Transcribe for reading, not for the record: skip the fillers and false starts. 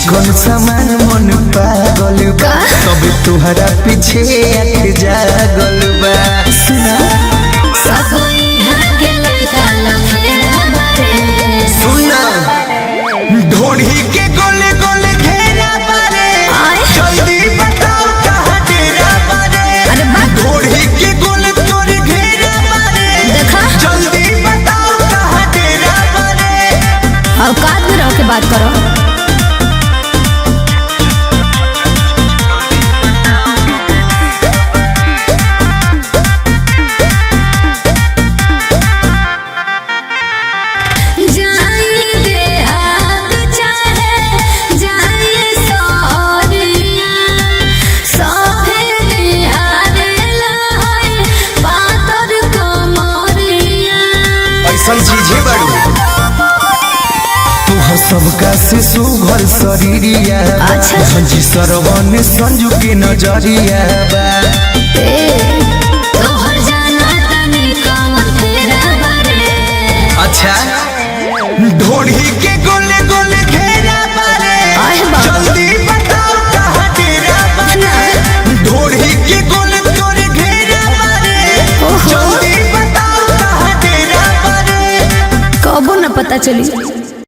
चिकन सामान मन पागल बा, तबे तुहरा पीछे आके जागल बा। सुना सुना ढोढ़ी के गोले गोले घेरा बारे, जल्दी बताओ कहाँ डेरा बारे। ढोढ़ी के गोले गोले घेरा बारे, जल्दी बताओ कहाँ डेरा बारे। औकात में रह के बात करो। चीजें बड़ू तुहर सबका से सुघर शरीरिया, जी सरवन संजू के नजरिया बा। अच्छा ढोढ़ी के गोले गोले घेरा बारे, जल्दी बताओ कहाँ डेरा बारे। ढोढ़ी के गोले गोले घेरा बारे, जल्दी बताओ कहाँ डेरा बारे। कबो न पता चली।